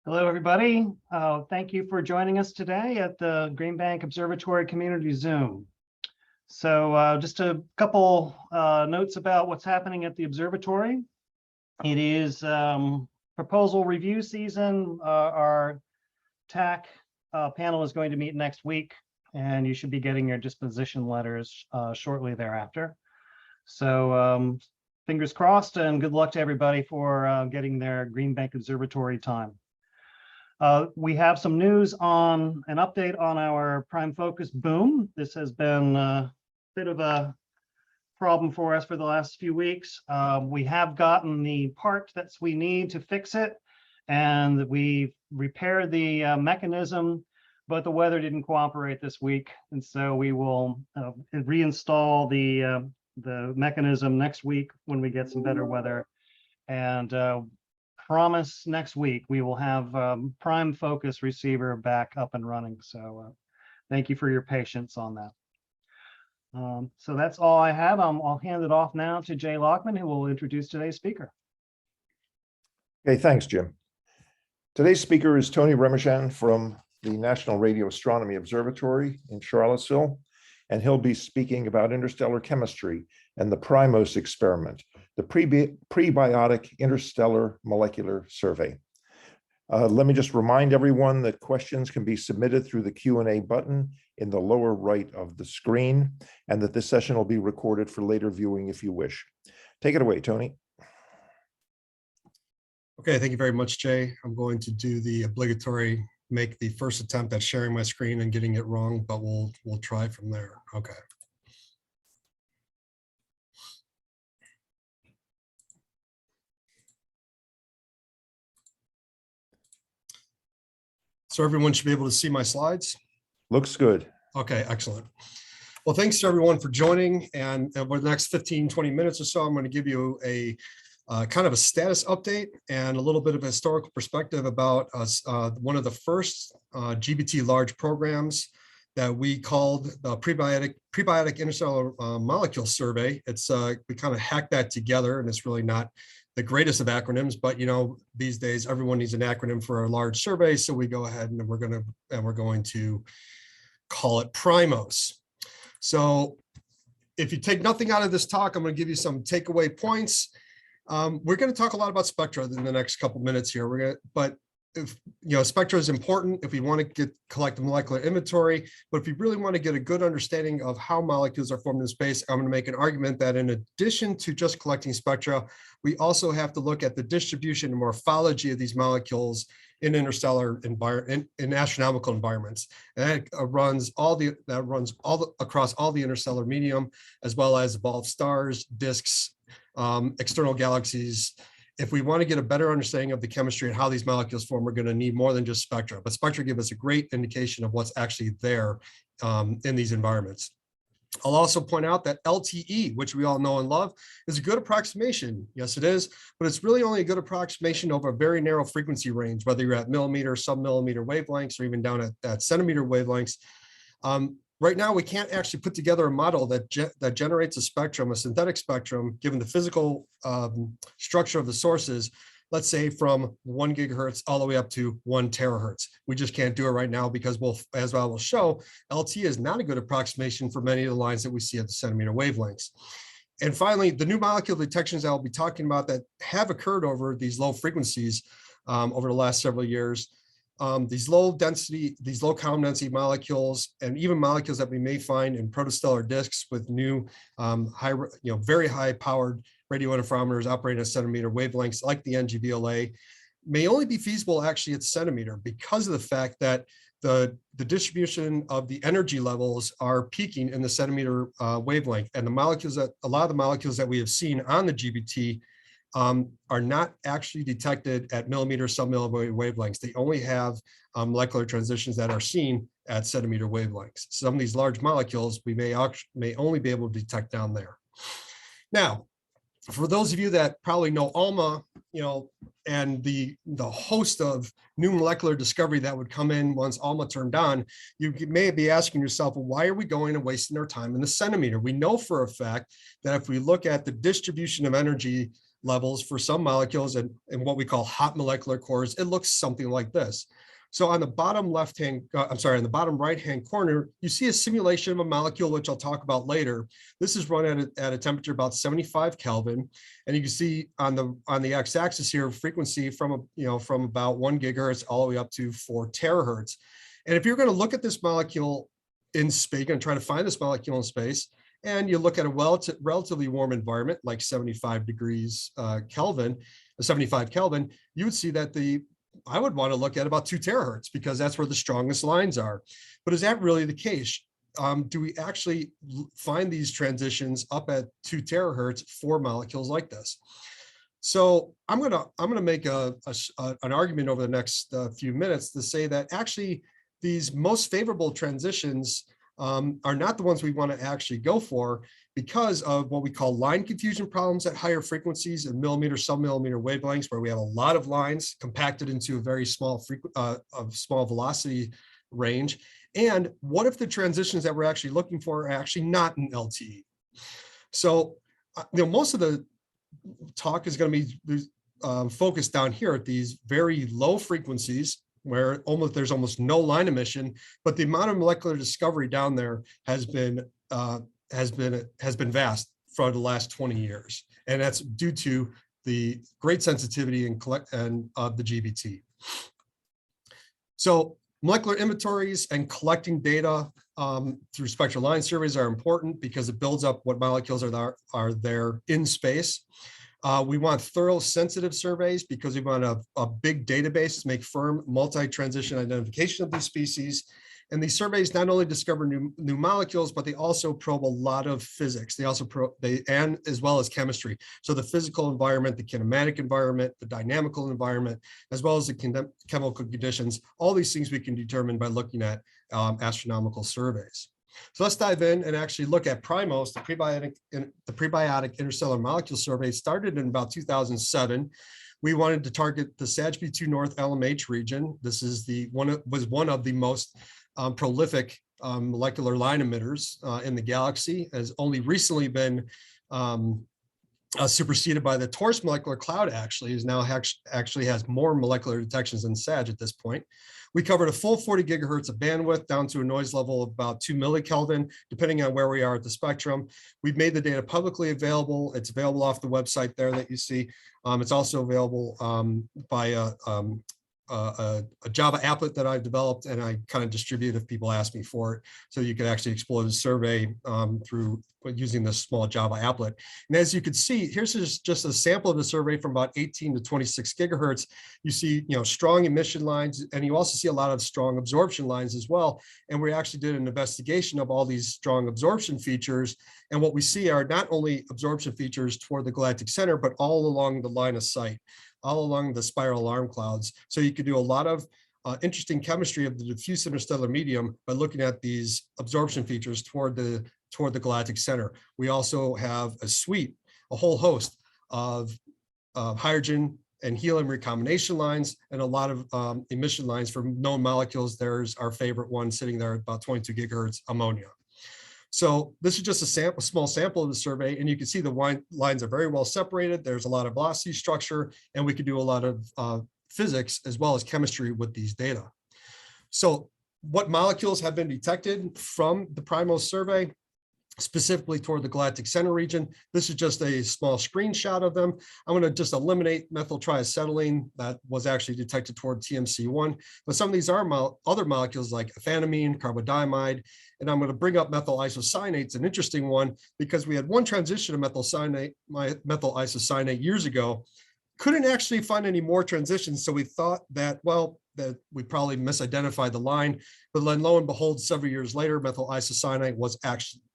Hello, everybody. Thank you for joining us today at the Green Bank Observatory Community Zoom. So just a couple notes about what's happening at the observatory. It is proposal review season. Our TAC panel is going to meet next week, and you should be getting your disposition letters shortly thereafter. So fingers crossed, and good luck to everybody for getting their Green Bank Observatory time. We have some news on an update on our prime focus boom. This has been a bit of a problem for us for the last few weeks. We have gotten the part that we need to fix it, and we repaired the mechanism, but the weather didn't cooperate this week. And so we will reinstall the mechanism next week when we get some better weather. And promise next week we will have prime focus receiver back up and running. So thank you for your patience on that. So that's all I have. I'll hand it off now to Jay Lockman, who will introduce today's speaker. Okay, thanks, Jim. Today's speaker is Tony Remijan from the National Radio Astronomy Observatory in Charlottesville, and he'll be speaking about interstellar chemistry and the PRIMOS experiment, the Prebiotic Interstellar Molecular Survey. Let me just remind everyone that questions can be submitted through the Q&A button in the lower right of the screen, and that this session will be recorded for later viewing if you wish. Take it away, Tony. Okay, thank you very much, Jay. I'm going to do the obligatory, make the first attempt at sharing my screen and getting it wrong, but we'll try from there. Okay. So everyone should be able to see my slides. Looks good. Okay, excellent. Well, thanks to everyone for joining. And over the next 15, 20 minutes or so, I'm going to give you a kind of a status update and a little bit of a historical perspective about one of the first GBT large programs that we called the Prebiotic Interstellar Molecule Survey. It's we kind of hacked that together, and it's really not the greatest of acronyms, but you know, these days everyone needs an acronym for a large survey, so we go ahead and we're going to call it PRIMOS. So if you take nothing out of this talk, I'm going to give you some takeaway points. We're going to talk a lot about spectra in the next couple minutes here. But if you know, spectra is important if we want to collect a molecular inventory, but if you really want to get a good understanding of how molecules are formed in space, I'm going to make an argument that in addition to just collecting spectra, we also have to look at the distribution and morphology of these molecules in interstellar in astronomical environments. And that runs across all the interstellar medium, as well as evolved stars, disks, external galaxies. If we want to get a better understanding of the chemistry and how these molecules form, we're going to need more than just spectra. But spectra give us a great indication of what's actually there in these environments. I'll also point out that LTE, which we all know and love, is a good approximation. Yes, it is, but it's really only a good approximation over a very narrow frequency range, whether you're at millimeter, sub-millimeter wavelengths, or even down at centimeter wavelengths. Right now, we can't actually put together a model that generates a spectrum, a synthetic spectrum, given the physical structure of the sources, let's say from 1 gigahertz all the way up to 1 terahertz. We just can't do it right now because as I will show, LTE is not a good approximation for many of the lines that we see at the centimeter wavelengths. And finally, the new molecular detections I'll be talking about that have occurred over these low frequencies over the last several years. These low column density molecules, and even molecules that we may find in protostellar disks with new very high powered radio interferometers operating at centimeter wavelengths like the NGVLA, may only be feasible actually at centimeter because of the fact that the distribution of the energy levels are peaking in the centimeter wavelength, and a lot of the molecules that we have seen on the GBT are not actually detected at millimeter, sub-millimeter wavelengths. They only have molecular transitions that are seen at centimeter wavelengths. Some of these large molecules we may only be able to detect down there. Now, for those of you that probably know ALMA, and the host of new molecular discovery that would come in once ALMA turned on, you may be asking yourself, well, why are we going and wasting our time in the centimeter? We know for a fact that if we look at the distribution of energy levels for some molecules and what we call hot molecular cores, it looks something like this. So on the bottom on the bottom right-hand corner, you see a simulation of a molecule, which I'll talk about later. This is run at a temperature about 75 Kelvin. And you can see on the x-axis here, frequency from about 1 gigahertz all the way up to 4 terahertz. And if you're going to look at this molecule in space, and try to find this molecule in space, and you look at a relatively warm environment, like 75 degrees Kelvin, 75 Kelvin, you would see that I would want to look at about 2 terahertz because that's where the strongest lines are. But is that really the case? Do we actually find these transitions up at 2 terahertz for molecules like this? So I'm gonna make an argument over the next few minutes to say that actually these most favorable transitions are not the ones we want to actually go for, because of what we call line confusion problems at higher frequencies and millimeter, sub-millimeter wavelengths, where we have a lot of lines compacted into a very small small velocity range. And what if the transitions that we're actually looking for are actually not in LTE? So, most of the talk is going to be focused down here at these very low frequencies, where there's almost no line emission, but the amount of molecular discovery down there has been vast for the last 20 years, and that's due to the great sensitivity of the GBT. So molecular inventories and collecting data through spectral line surveys are important because it builds up what molecules are there in space. We want thorough sensitive surveys because we want a big database to make firm multi-transition identification of these species. And these surveys not only discover new molecules, but they also probe a lot of physics. They also and as well as chemistry. So the physical environment, the kinematic environment, the dynamical environment, as well as the chemical conditions. All these things we can determine by looking at astronomical surveys. So let's dive in and actually look at PRIMOS, the Prebiotic Interstellar Molecule Survey. Started in about 2007. We wanted to target the SAGB2 North LMH region. This is was one of the most prolific molecular line emitters in the galaxy, has only recently been superseded by the Taurus molecular cloud. Actually has more molecular detections than SAG at this point. We covered a full 40 gigahertz of bandwidth down to a noise level of about 2 millikelvin, depending on where we are at the spectrum. We've made the data publicly available. It's available off the website there that you see. It's also available by a Java applet that I've developed, and I kind of distribute if people ask me for it. So you can actually explore the survey through using this small Java applet. And as you can see, here's just a sample of the survey from about 18 to 26 gigahertz. You see, strong emission lines, and you also see a lot of strong absorption lines as well. And we actually did an investigation of all these strong absorption features. And what we see are not only absorption features toward the galactic center, but all along the line of sight, all along the spiral alarm clouds. So you could do a lot of interesting chemistry of the diffuse interstellar medium by looking at these absorption features toward the galactic center. We also have a whole host of hydrogen and helium recombination lines, and a lot of emission lines for known molecules. There's our favorite one sitting there at about 22 gigahertz, ammonia. So this is just a small sample of the survey, and you can see the lines are very well separated. There's a lot of velocity structure, and we could do a lot of physics as well as chemistry with these data. So what molecules have been detected from the PRIMOS survey, specifically toward the galactic center region? This is just a small screenshot of them. I'm going to just eliminate methyl triacetylene that was actually detected toward TMC1, but some of these are other molecules like ephanamine, carbodiimide, and I'm going to bring up methyl isocyanate. It's an interesting one because we had one transition of methyl isocyanate years ago. Couldn't actually find any more transitions, so we thought that, well, that we probably misidentified the line, but then lo and behold, several years later, methyl isocyanate was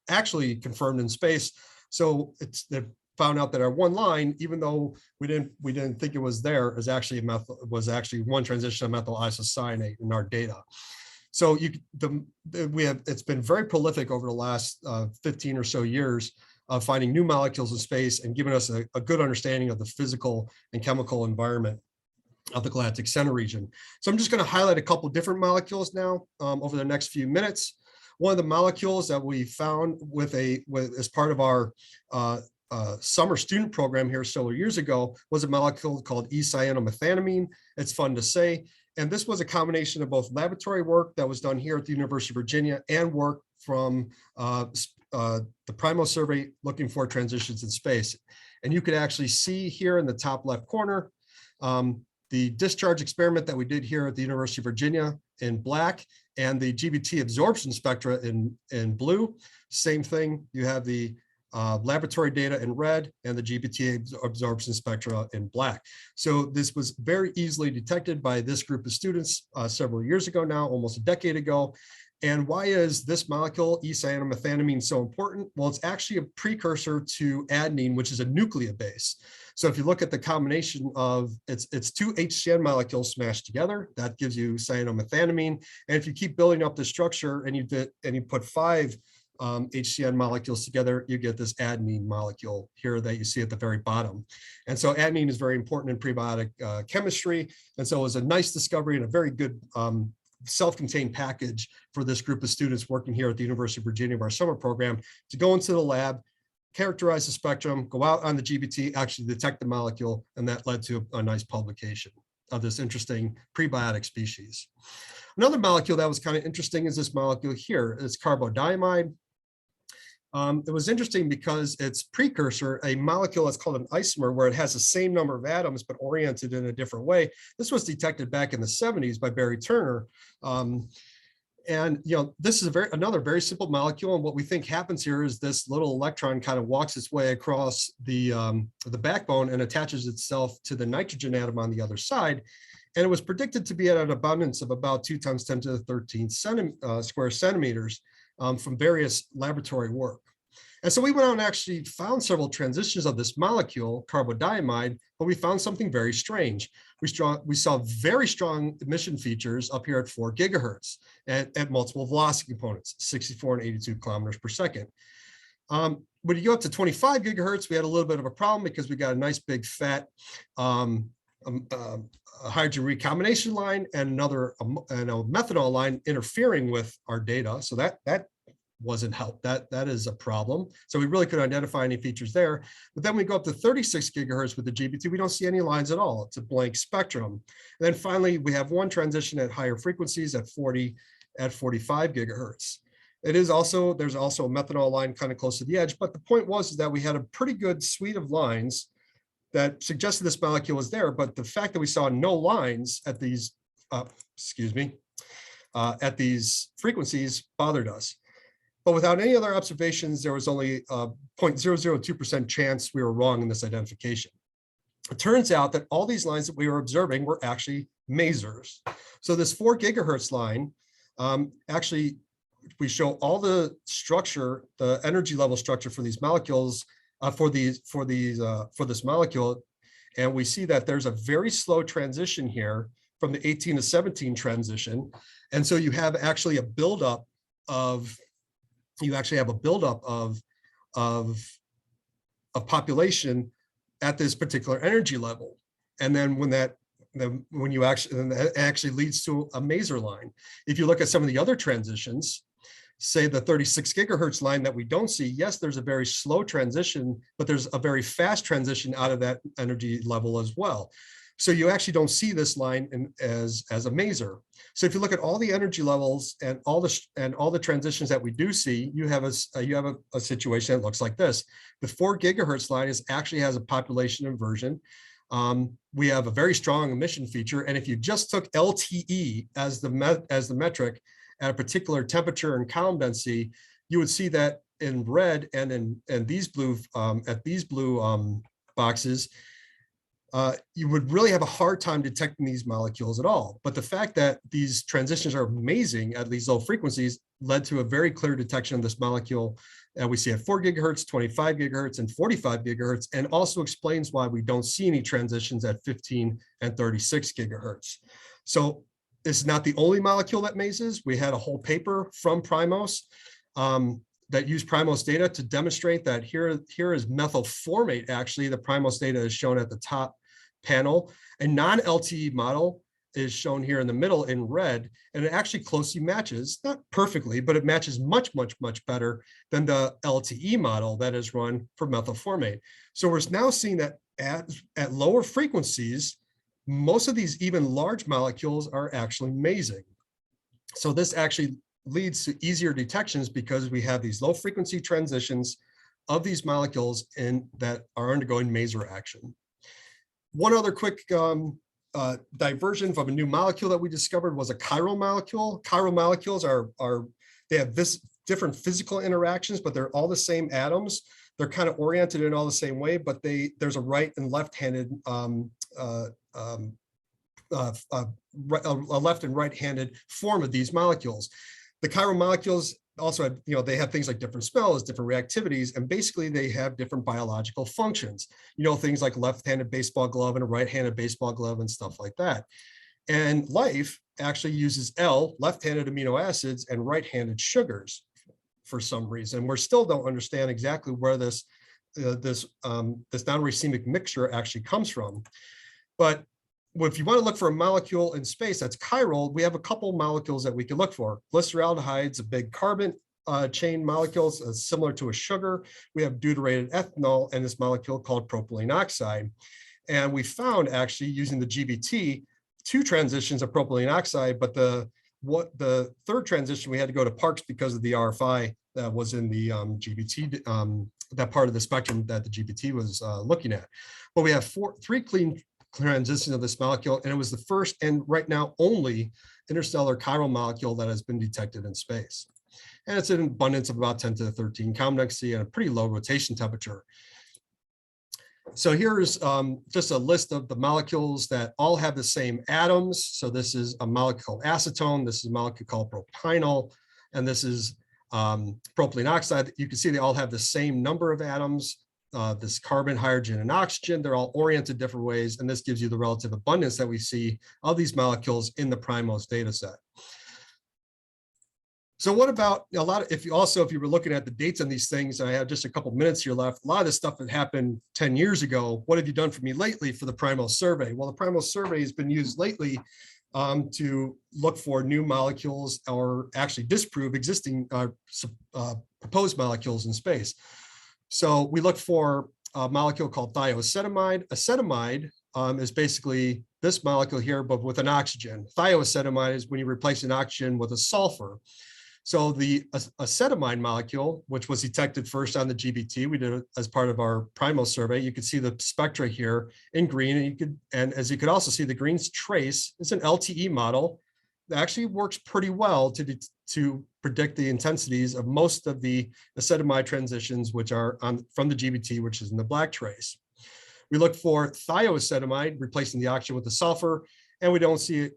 actually confirmed in space. So they found out that our one line, even though we didn't think it was there, was actually one transition of methyl isocyanate in our data. So it's been very prolific over the last 15 or so years of finding new molecules in space and giving us a good understanding of the physical and chemical environment of the galactic center region. So I'm just going to highlight a couple different molecules now over the next few minutes. One of the molecules that we found as part of our summer student program here several years ago was a molecule called E-cyanomethanamine. It's fun to say. And this was a combination of both laboratory work that was done here at the University of Virginia and work from the PRIMOS survey looking for transitions in space. And you could actually see here in the top left corner, the discharge experiment that we did here at the University of Virginia in black and the GBT absorption spectra in blue. Same thing, you have the laboratory data in red and the GBT absorption spectra in black. So this was very easily detected by this group of students several years ago now, almost a decade ago. And why is this molecule, E-cyanomethanamine, so important? Well, it's actually a precursor to adenine, which is a nucleobase. So if you look at the combination of it's two HCN molecules smashed together, that gives you cyanomethanamine. And if you keep building up the structure and you put 5 HCN molecules together, you get this adenine molecule here that you see at the very bottom. And so adenine is very important in prebiotic chemistry. And so it was a nice discovery and a very good self-contained package for this group of students working here at the University of Virginia of our summer program to go into the lab, characterize the spectrum, go out on the GBT, actually detect the molecule, and that led to a nice publication of this interesting prebiotic species. Another molecule that was kind of interesting is this molecule here. It's carbodiimide. It was interesting because its precursor, a molecule that's called an isomer, where it has the same number of atoms but oriented in a different way. This was detected back in the 70s by Barry Turner. And this is another very simple molecule. And what we think happens here is this little electron kind of walks its way across the backbone and attaches itself to the nitrogen atom on the other side. And it was predicted to be at an abundance of about 2 × 10⁻³ square centimeters from various laboratory work. And so we went out and actually found several transitions of this molecule, carbodiimide, but we found something very strange. We saw very strong emission features up here at 4 gigahertz at multiple velocity components, 64 and 82 kilometers per second. When you go up to 25 gigahertz, we had a little bit of a problem because we got a nice big fat hydrogen recombination line and a methanol line interfering with our data. So that wasn't helped. That is a problem. So we really couldn't identify any features there. But then we go up to 36 gigahertz with the GBT. We don't see any lines at all. It's a blank spectrum. And then finally, we have one transition at higher frequencies at 45 gigahertz. There's also a methanol line kind of close to the edge. But the point was that we had a pretty good suite of lines that suggested this molecule was there. But the fact that we saw no lines at these, at these frequencies bothered us. But without any other observations, there was only a 0.002% chance we were wrong in this identification. It turns out that all these lines that we were observing were actually masers. So this 4 gigahertz line, actually, we show all the structure, the energy level structure for these molecules, for this molecule, and we see that there's a very slow transition here from the 18 to 17 transition, and so you have actually a buildup of population at this particular energy level, and then it actually leads to a maser line. If you look at some of the other transitions, say the 36 gigahertz line that we don't see, yes, there's a very slow transition, but there's a very fast transition out of that energy level as well. So you actually don't see this line as a maser. So if you look at all the energy levels and all the transitions that we do see, you have a situation that looks like this. The 4 gigahertz line actually has a population inversion. We have a very strong emission feature, and if you just took LTE as the metric at a particular temperature and column density, you would see that in red and in these blue boxes, you would really have a hard time detecting these molecules at all. But the fact that these transitions are amazing at these low frequencies led to a very clear detection of this molecule that we see at 4 gigahertz, 25 gigahertz, and 45 gigahertz, and also explains why we don't see any transitions at 15 and 36 gigahertz. So It's not the only molecule that mazes. We had a whole paper from PRIMOS that used PRIMOS data to demonstrate that here is methylformate. Actually, the PRIMOS data is shown at the top panel. A non-LTE model is shown here in the middle in red, and it actually closely matches, not perfectly, but it matches much, much, much better than the LTE model that is run for methylformate. So we're now seeing that at lower frequencies, most of these even large molecules are actually mazing. So this actually leads to easier detections because we have these low frequency transitions of these molecules that are undergoing maser action. One other quick diversion from a new molecule that we discovered was a chiral molecule. Chiral molecules they have this different physical interactions, but they're all the same atoms. They're kind of oriented in all the same way, but there's a right and left-handed a left and right-handed form of these molecules. The chiral molecules also have, they have things like different smells, different reactivities, and basically they have different biological functions. Things like left-handed baseball glove and a right-handed baseball glove and stuff like that. And life actually uses left-handed amino acids, and right-handed sugars for some reason. We still don't understand exactly where this non-racemic mixture actually comes from. But if you want to look for a molecule in space that's chiral, we have a couple molecules that we can look for. Glyceraldehyde's a big carbon chain molecules similar to a sugar. We have deuterated ethanol and this molecule called propylene oxide. And we found actually using the GBT 2 transitions of propylene oxide, but the third transition we had to go to Parks because of the RFI that was in the GBT, that part of the spectrum that the GBT was looking at. But we have 3 clean transitions of this molecule, and it was the first and right now only interstellar chiral molecule that has been detected in space. And it's an abundance of about 10 to the 13 common density and a pretty low rotation temperature. So here's just a list of the molecules that all have the same atoms. So this is a molecule called acetone, this is a molecule called propynyl, and this is propylene oxide. You can see they all have the same number of atoms. This carbon, hydrogen, and oxygen, they're all oriented different ways, and this gives you the relative abundance that we see of these molecules in the PRIMOS data set. So what about if you were looking at the dates on these things, and I have just a couple minutes here left, a lot of this stuff that happened 10 years ago. What have you done for me lately for the PRIMOS survey? Well, the PRIMOS survey has been used lately to look for new molecules or actually disprove existing proposed molecules in space. So we look for a molecule called thioacetamide. Acetamide is basically this molecule here, but with an oxygen. Thioacetamide is when you replace an oxygen with a sulfur. So the acetamide molecule, which was detected first on the GBT, we did it as part of our PRIMOS survey. You could see the spectra here in green, and as you could also see, the green's trace is an LTE model that actually works pretty well to predict the intensities of most of the acetamide transitions, which are from the GBT, which is in the black trace. We look for thioacetamide, replacing the oxygen with the sulfur, and we don't see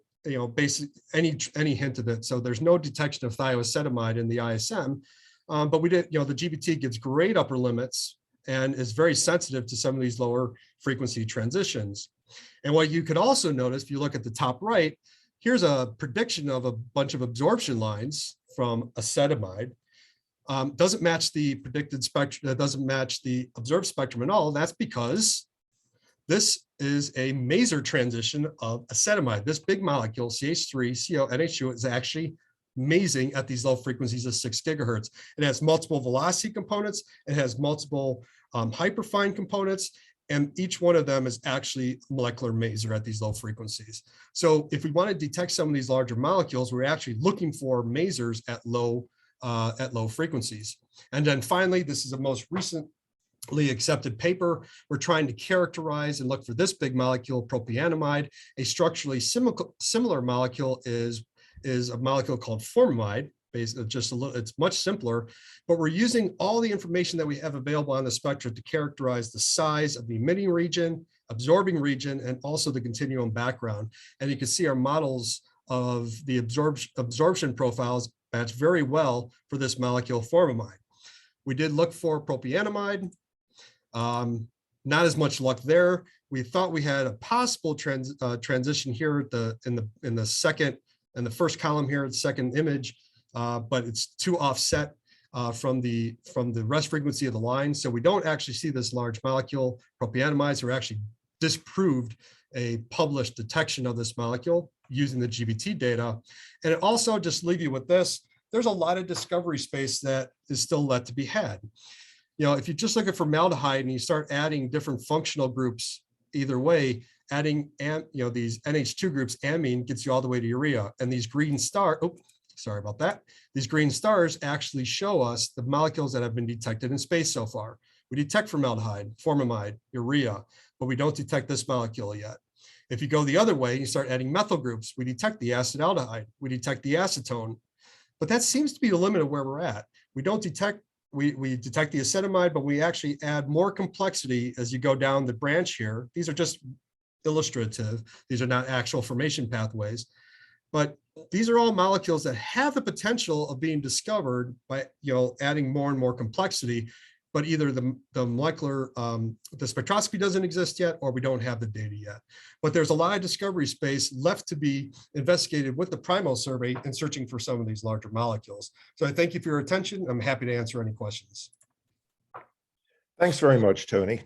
any hint of it. So there's no detection of thioacetamide in the ISM, but we did, the GBT gives great upper limits and is very sensitive to some of these lower frequency transitions. And what you could also notice, if you look at the top right, here's a prediction of a bunch of absorption lines from acetamide. Doesn't match the predicted spectrum, that doesn't match the observed spectrum at all. That's because this is a maser transition of acetamide. This big molecule, CH3CONH2, is actually mazing at these low frequencies of 6 gigahertz. It has multiple velocity components. It has multiple hyperfine components. And each one of them is actually molecular maser at these low frequencies. So if we want to detect some of these larger molecules, we're actually looking for masers at low frequencies. And then finally, this is the most recently accepted paper. We're trying to characterize and look for this big molecule, propionamide. A structurally similar molecule is a molecule called formamide. It's much simpler, but we're using all the information that we have available on the spectra to characterize the size of the emitting region, absorbing region, and also the continuum background. And you can see our models of the absorption profiles match very well for this molecule formamide. We did look for propionamide. Not as much luck there. We thought we had a possible transition here in the second and the first column here, the second image, but it's too offset from the rest frequency of the line. So we don't actually see this large molecule. Propionamides are actually disproved a published detection of this molecule using the GBT data. And it also, just leave you with this, there's a lot of discovery space that is still left to be had. You know, if you just look at formaldehyde and you start adding different functional groups, either way, adding these NH2 groups, amine gets you all the way to urea. And these green these green stars actually show us the molecules that have been detected in space so far. We detect formaldehyde, formamide, urea, but we don't detect this molecule yet. If you go the other way, you start adding methyl groups, we detect the acetaldehyde, we detect the acetone, but that seems to be the limit of where we're at. We don't detect, we detect the acetamide, but we actually add more complexity as you go down the branch here. These are just illustrative. These are not actual formation pathways, but these are all molecules that have the potential of being discovered by adding more and more complexity, but either the molecular, the spectroscopy doesn't exist yet, or we don't have the data yet. But there's a lot of discovery space left to be investigated with the PRIMOS survey and searching for some of these larger molecules. So I thank you for your attention. I'm happy to answer any questions. Thanks very much, Tony.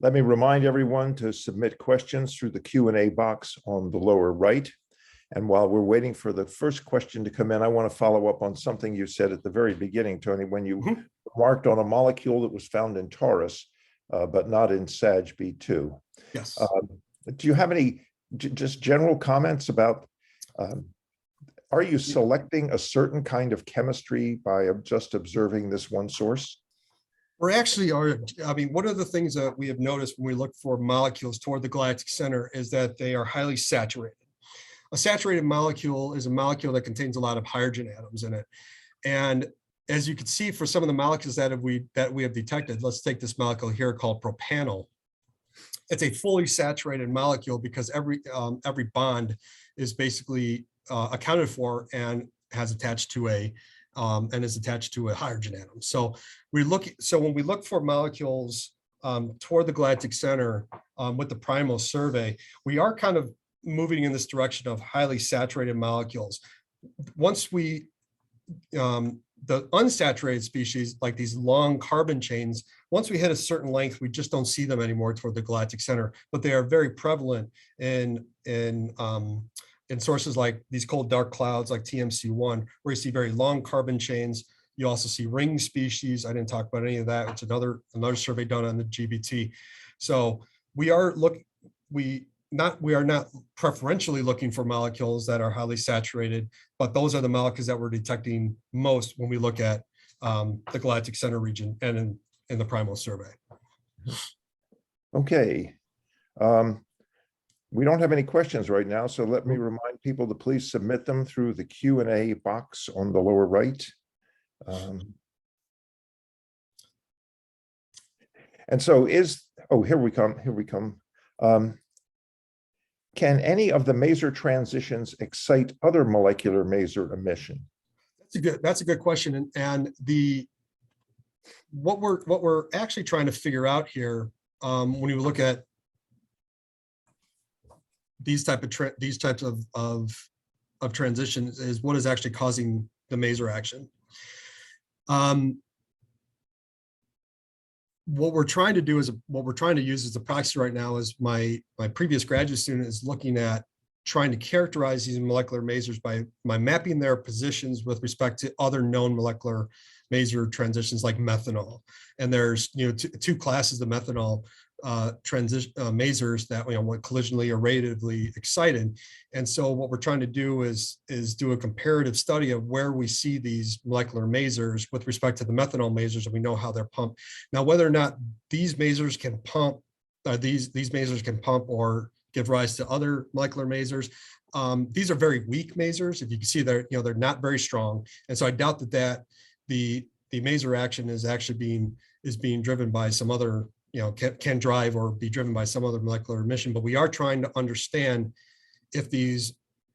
Let me remind everyone to submit questions through the Q&A box on the lower right. And while we're waiting for the first question to come in, I want to follow up on something you said at the very beginning, Tony, when you remarked on a molecule that was found in Taurus, but not in SAGB2. Yes. Do you have any just general comments about, are you selecting a certain kind of chemistry by just observing this one source? We're actually one of the things that we have noticed when we look for molecules toward the galactic center is that they are highly saturated. A saturated molecule is a molecule that contains a lot of hydrogen atoms in it. And as you can see for some of the molecules that we have detected, let's take this molecule here called propanol. It's a fully saturated molecule because every bond is basically accounted for and has attached to a hydrogen atom. So when we look for molecules toward the galactic center with the PRIMOS survey, we are kind of moving in this direction of highly saturated molecules. Once we, the unsaturated species, like these long carbon chains, once we hit a certain length, we just don't see them anymore toward the galactic center, but they are very prevalent in sources like these cold dark clouds like TMC1, where you see very long carbon chains. You also see ring species. I didn't talk about any of that. It's another survey done on the GBT. So we are not preferentially looking for molecules that are highly saturated, but those are the molecules that we're detecting most when we look at the galactic center region and in the PRIMOS survey. Okay. We don't have any questions right now, so let me remind people to please submit them through the Q&A box on the lower right. And so here we come. Can any of the maser transitions excite other molecular maser emission? That's a good question. And what we're actually trying to figure out here, when we look at these types of transitions, is what is actually causing the maser action. What we're trying to use as a proxy right now is my previous graduate student is looking at trying to characterize these molecular masers by mapping their positions with respect to other known molecular maser transitions like methanol. And there's two classes of methanol masers that what collisionally or radiatively excited. And so what we're trying to do is do a comparative study of where we see these molecular masers with respect to the methanol masers, and we know how they're pumped. Now, whether or not these masers can pump, these masers can pump or give rise to other molecular masers. These are very weak masers. If you can see, they're not very strong, and so I doubt that the maser action is actually being driven by some other can drive or be driven by some other molecular emission. But we are trying to understand if these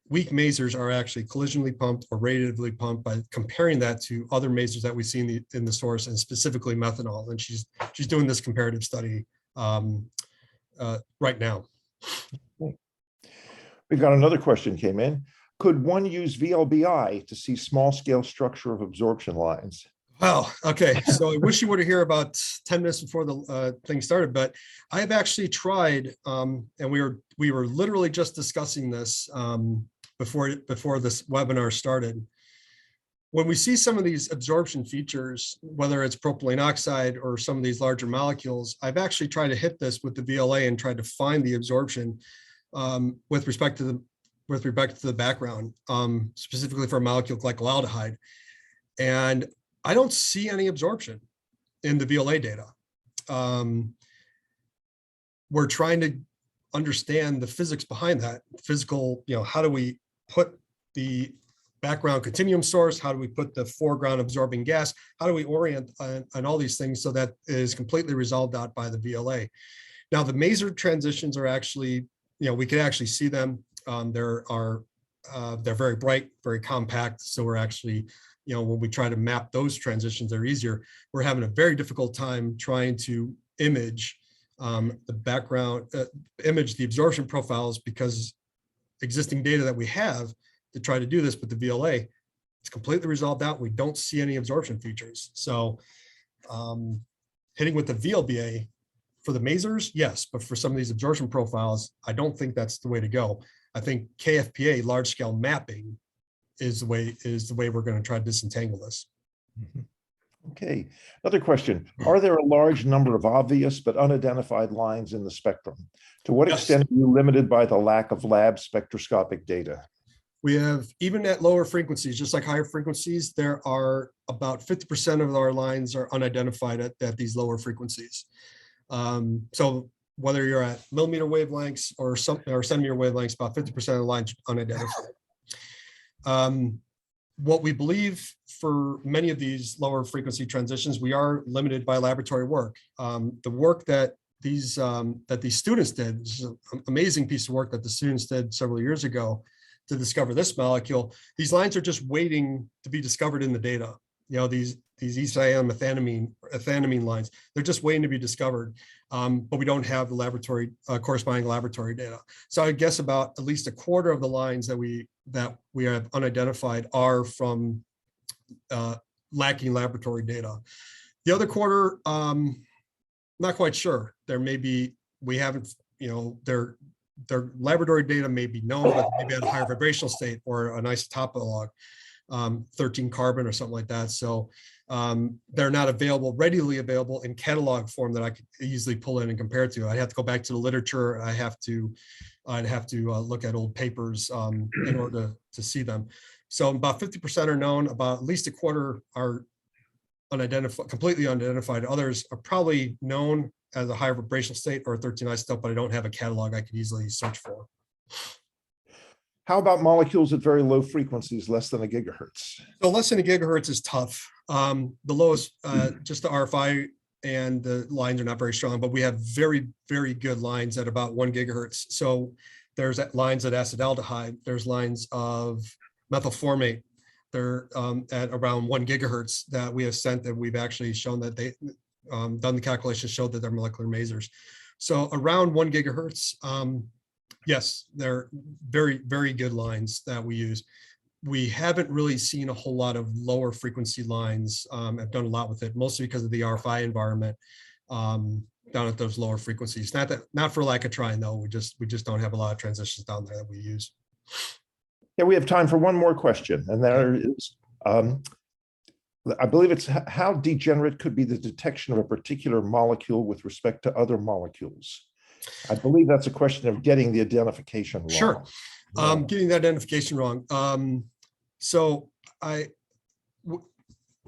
weak masers are actually collisionally pumped or radiatively pumped by comparing that to other masers that we see in the source, and specifically methanol. And she's doing this comparative study right now. We've got another question came in. Could one use VLBI to see small scale structure of absorption lines? Wow. Okay. So I wish you were to hear about 10 minutes before the thing started, but I've actually tried, and we were literally just discussing this before this webinar started. When we see some of these absorption features, whether it's propylene oxide or some of these larger molecules, I've actually tried to hit this with the VLA and tried to find the absorption with respect to the background, specifically for a molecule glycolaldehyde. And I don't see any absorption in the VLA data. We're trying to understand the physics behind that. Physical, how do we put the background continuum source? How do we put the foreground absorbing gas? How do we orient on all these things so that it is completely resolved out by the VLA? Now, the maser transitions are actually, we can actually see them. They're very bright, very compact. So we're actually, when we try to map those transitions, they're easier. We're having a very difficult time trying to image the background, image the absorption profiles, because existing data that we have to try to do this with the VLA, it's completely resolved out. We don't see any absorption features. So hitting with the VLBA for the masers, yes, but for some of these absorption profiles, I don't think that's the way to go. I think KFPA, large scale mapping, is the way we're going to try to disentangle this. Okay, another question. Are there a large number of obvious but unidentified lines in the spectrum? To what extent are you limited by the lack of lab spectroscopic data? We have, even at lower frequencies, just like higher frequencies, there are about 50% of our lines are unidentified at these lower frequencies. So whether you're at millimeter wavelengths or centimeter wavelengths, about 50% of the lines are unidentified. What we believe for many of these lower frequency transitions, we are limited by laboratory work. The work that these students did, this is an amazing piece of work that the students did several years ago to discover this molecule. These lines are just waiting to be discovered in the data. These ethanamine lines, they're just waiting to be discovered, but we don't have the corresponding laboratory data. So I guess about at least a quarter of the lines that we have unidentified are from lacking laboratory data. The other quarter, not quite sure. There may be, we haven't, their laboratory data may be known, but maybe at a higher vibrational state or an isotopolog, 13 carbon or something like that. So they're not readily available in catalog form that I could easily pull in and compare to. I'd have to go back to the literature. I'd have to look at old papers in order to see them. So about 50% are known, about at least a quarter are unidentified, completely unidentified. Others are probably known as a higher vibrational state or a 13 isotope, but I don't have a catalog I could easily search for. How about molecules at very low frequencies, less than a gigahertz? So less than a gigahertz is tough. The lowest, just the RFI and the lines are not very strong, but we have very, very good lines at about 1 gigahertz. So there's lines at acetaldehyde, there's lines of methylformate. They're at around 1 gigahertz that we have sent, that we've actually shown that they done the calculations, showed that they're molecular masers. So around 1 gigahertz, yes, they're very, very good lines that we use. We haven't really seen a whole lot of lower frequency lines. I've done a lot with it, mostly because of the RFI environment down at those lower frequencies. Not for lack of trying though. We just don't have a lot of transitions down there that we use. Yeah, we have time for one more question, and there is, I believe it's how degenerate could be the detection of a particular molecule with respect to other molecules? I believe that's a question of getting the identification wrong. Sure. Getting that identification wrong. So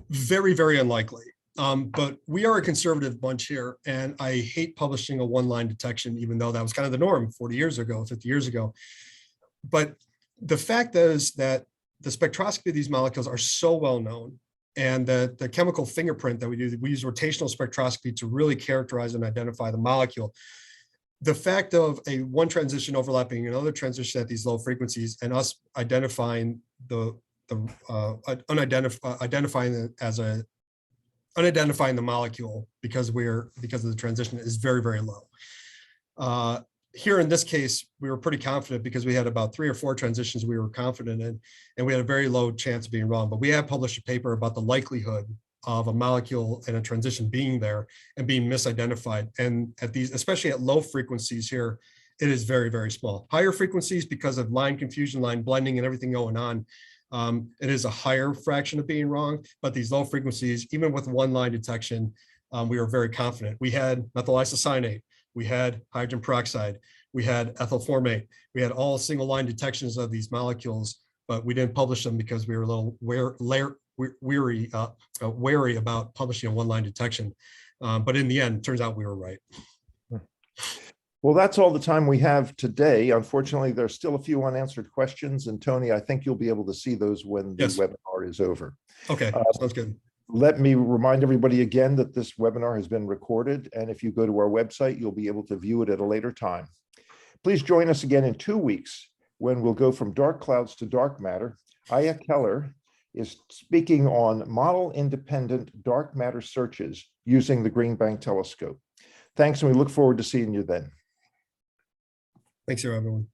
very, very unlikely. But we are a conservative bunch here, and I hate publishing a one-line detection, even though that was kind of the norm 40 years ago, 50 years ago. But the fact is that the spectroscopy of these molecules are so well known, and the chemical fingerprint that we use rotational spectroscopy to really characterize and identify the molecule. The fact of one transition overlapping another transition at these low frequencies, and us identifying unidentified the molecule because of the transition is very, very low. here in this case, we were pretty confident because we had about 3 or 4 transitions we were confident in, and we had a very low chance of being wrong. But we have published a paper about the likelihood of a molecule and a transition being there and being misidentified. And at these, especially at low frequencies here, it is very, very small. Higher frequencies, because of line confusion, line blending, and everything going on, it is a higher fraction of being wrong. But these low frequencies, even with one line detection, we were very confident. We had methyl isocyanate, we had hydrogen peroxide, we had ethyl formate, we had all single line detections of these molecules, but we didn't publish them because we were a little wary about publishing a one line detection. But in the end, it turns out we were right. Well, that's all the time we have today. Unfortunately, there's still a few unanswered questions. And Tony, I think you'll be able to see those when the webinar is over. Okay, sounds good. Let me remind everybody again that this webinar has been recorded. And if you go to our website, you'll be able to view it at a later time. Please join us again in 2 weeks when we'll go from dark clouds to dark matter. Aya Keller is speaking on model-independent dark matter searches using the Green Bank telescope. Thanks, and we look forward to seeing you then. Thanks, everyone.